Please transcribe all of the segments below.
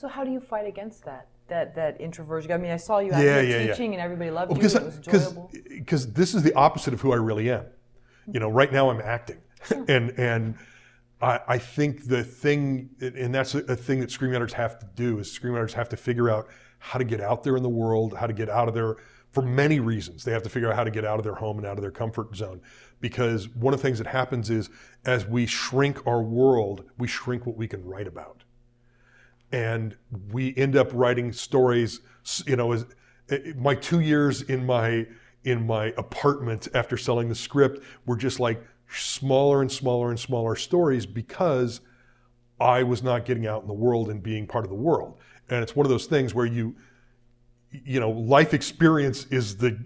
So how do you fight against that introversion? I mean, I saw you out here teaching and everybody loved you. It was enjoyable. Because this is the opposite of who I really am. You know, right now I'm acting. Sure. And I think the thing, and that's a thing that screenwriters have to do, is screenwriters have to figure out how to get out there in the world, how to get out of their, for many reasons, they have to figure out how to get out of their home and out of their comfort zone. Because one of the things that happens is, as we shrink our world, we shrink what we can write about. And we end up writing stories, you know, as my 2 years in my apartment after selling the script were just like smaller and smaller and smaller stories, because I was not getting out in the world and being part of the world. And it's one of those things where you know, life experience is the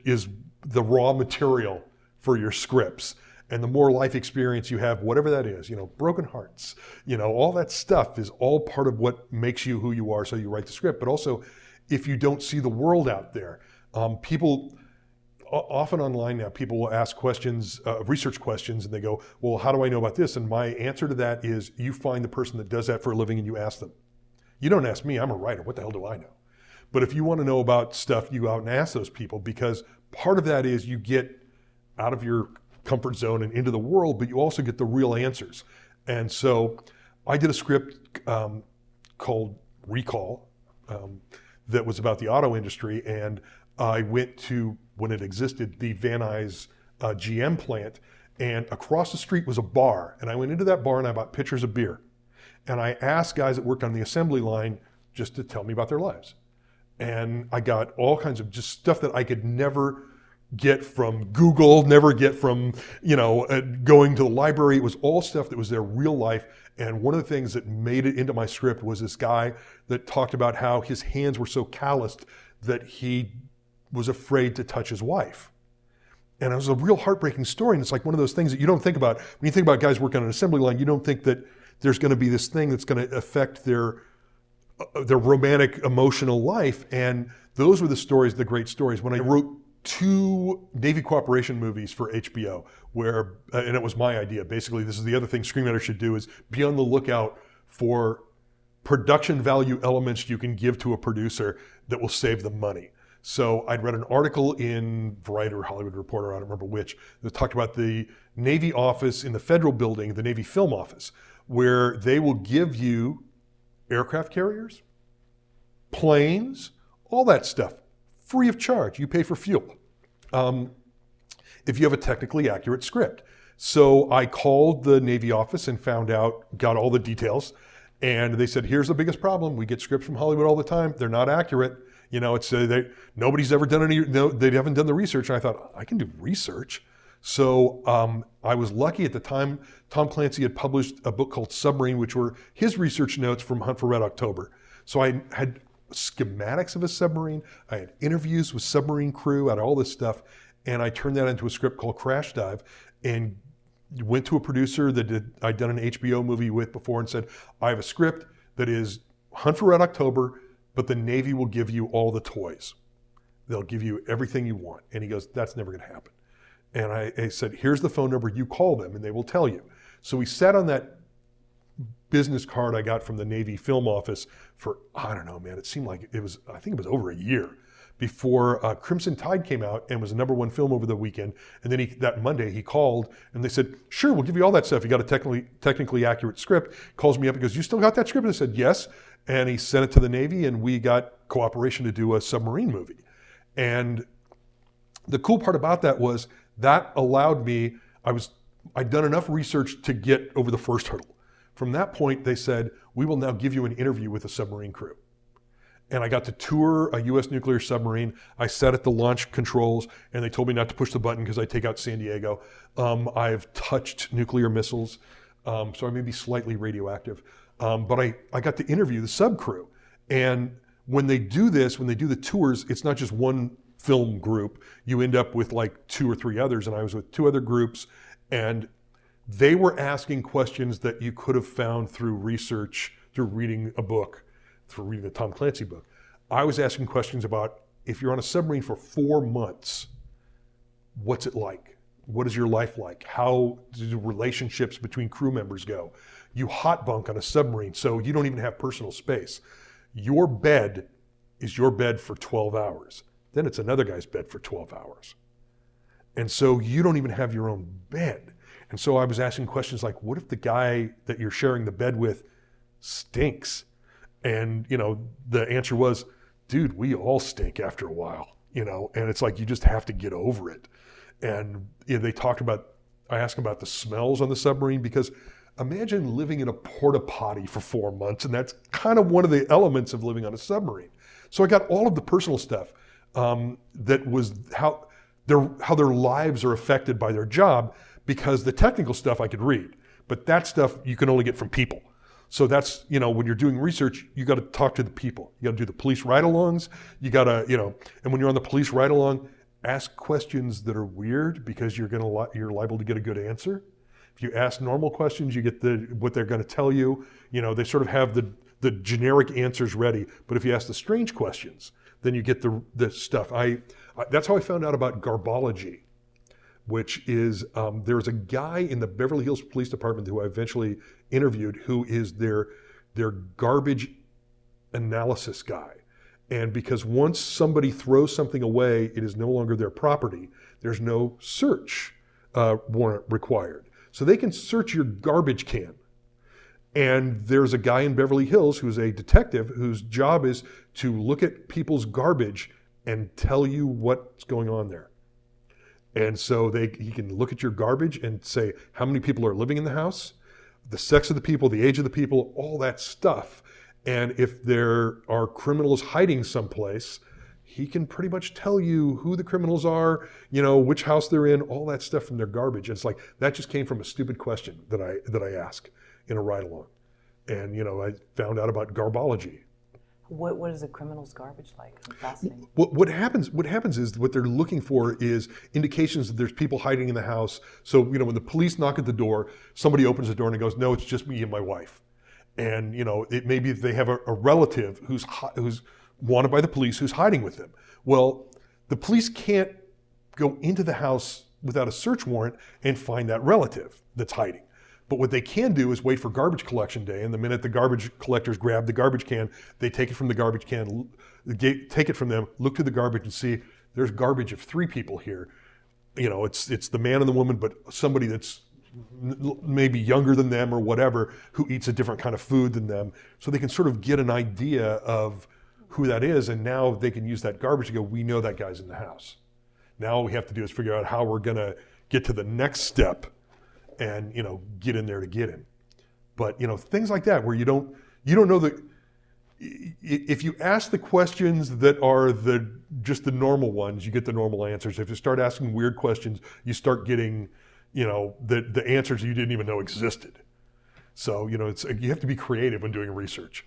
raw material for your scripts. And the more life experience you have, whatever that is, you know, broken hearts, you know, all that stuff is all part of what makes you who you are, so you write the script. But also, if you don't see the world out there, people, often online now, people will ask questions, research questions, and they go, well, how do I know about this? And my answer to that is, you find the person that does that for a living and you ask them. You don't ask me, I'm a writer, what the hell do I know? But if you want to know about stuff, you go out and ask those people, because part of that is you get out of your comfort zone and into the world, but you also get the real answers. And so I did a script called Recall that was about the auto industry, and I went to, when it existed, the Van Nuys GM plant, and across the street was a bar, and I went into that bar and I bought pitchers of beer. And I asked guys that worked on the assembly line just to tell me about their lives. And I got all kinds of just stuff that I could never get from Google, never get from, you know, going to the library. It was all stuff that was their real life. And one of the things that made it into my script was this guy that talked about how his hands were so calloused that he was afraid to touch his wife. And it was a real heartbreaking story. And it's like one of those things that you don't think about. When you think about guys working on an assembly line, you don't think that there's going to be this thing that's going to affect their romantic, emotional life. And those were the stories, the great stories. When I wrote 2 Navy cooperation movies for HBO, where, and it was my idea, basically, this is the other thing screenwriters should do, is be on the lookout for production value elements you can give to a producer that will save them money. So I'd read an article in Variety or Hollywood Reporter, I don't remember which, that talked about the Navy office in the federal building, the Navy film office, where they will give you aircraft carriers, planes, all that stuff, free of charge. You pay for fuel if you have a technically accurate script. So I called the Navy office and found out, got all the details, and they said, here's the biggest problem. We get scripts from Hollywood all the time. They're not accurate. You know, it's nobody's ever done any, no, they haven't done the research. And I thought, I can do research. So I was lucky at the time. Tom Clancy had published a book called Submarine, which were his research notes from Hunt for Red October. So I had schematics of a submarine. I had interviews with submarine crew, I had all this stuff. And I turned that into a script called Crash Dive, and went to a producer that I'd done an HBO movie with before and said, I have a script that is Hunt for Red October, but the Navy will give you all the toys. They'll give you everything you want. And he goes, that's never gonna happen. And I said, here's the phone number, you call them and they will tell you. So we sat on that business card I got from the Navy film office for, I don't know, man, it seemed like it was, I think it was over a year before Crimson Tide came out and was a #1 film over the weekend. And then that Monday he called and they said, sure, we'll give you all that stuff. You got a technically accurate script. Calls me up and goes, you still got that script? And I said, yes. And he sent it to the Navy and we got cooperation to do a submarine movie. And the cool part about that was that allowed me, I'd done enough research to get over the first hurdle. From that point, they said, we will now give you an interview with a submarine crew. And I got to tour a US nuclear submarine. I sat at the launch controls and they told me not to push the button because I take out San Diego. I've touched nuclear missiles, so I may be slightly radioactive. But I got to interview the sub crew. And when they do this, when they do the tours, it's not just one film group. You end up with like 2 or 3 others. And I was with 2 other groups, and they were asking questions that you could have found through research, through reading a book, through reading a Tom Clancy book. I was asking questions about, if you're on a submarine for 4 months, what's it like? What is your life like? How do relationships between crew members go? You hot bunk on a submarine, so you don't even have personal space. Your bed is your bed for 12 hours. Then it's another guy's bed for 12 hours. And so you don't even have your own bed. And so I was asking questions like, what if the guy that you're sharing the bed with stinks? And, you know, the answer was, dude, we all stink after a while, you know, and it's like, you just have to get over it. And you know, they talked about, I asked about the smells on the submarine, because imagine living in a porta potty for 4 months, and that's kind of one of the elements of living on a submarine. So I got all of the personal stuff that was how their lives are affected by their job, because the technical stuff I could read, but that stuff you can only get from people. So that's, you know, when you're doing research, you got to talk to the people. You got to do the police ride-alongs. You got to, you know, and when you're on the police ride-along, ask questions that are weird, because you're liable to get a good answer. If you ask normal questions, you get what they're going to tell you. You know, they sort of have the generic answers ready. But if you ask the strange questions, then you get the stuff. That's how I found out about garbology, which is there's a guy in the Beverly Hills Police Department who I eventually interviewed, who is their garbage analysis guy. And because once somebody throws something away, it is no longer their property. There's no search warrant required. So they can search your garbage can. And there's a guy in Beverly Hills who's a detective whose job is to look at people's garbage and tell you what's going on there. And so he can look at your garbage and say how many people are living in the house, the sex of the people, the age of the people, all that stuff. And if there are criminals hiding someplace, he can pretty much tell you who the criminals are, you know, which house they're in, all that stuff from their garbage. And it's like, that just came from a stupid question that I asked in a ride-along. And, you know, I found out about garbology. What is a criminal's garbage like? I'm fascinated. What happens is what they're looking for is indications that there's people hiding in the house. So, you know, when the police knock at the door, somebody opens the door and it goes, no, it's just me and my wife. And, you know, it may be that they have a relative who's wanted by the police who's hiding with them. Well, the police can't go into the house without a search warrant and find that relative that's hiding. But what they can do is wait for garbage collection day, and the minute the garbage collectors grab the garbage can, they take it from the garbage can, take it from them, look to the garbage and see there's garbage of 3 people here. You know, it's the man and the woman, but somebody that's maybe younger than them or whatever, who eats a different kind of food than them. So they can sort of get an idea of who that is, and now they can use that garbage to go, we know that guy's in the house. Now all we have to do is figure out how we're gonna get to the next step and, you know, get in there to get him. But, you know, things like that where you don't know that if you ask the questions that are just the normal ones, you get the normal answers. If you start asking weird questions, you start getting, you know, the answers you didn't even know existed. So, you know, you have to be creative when doing research.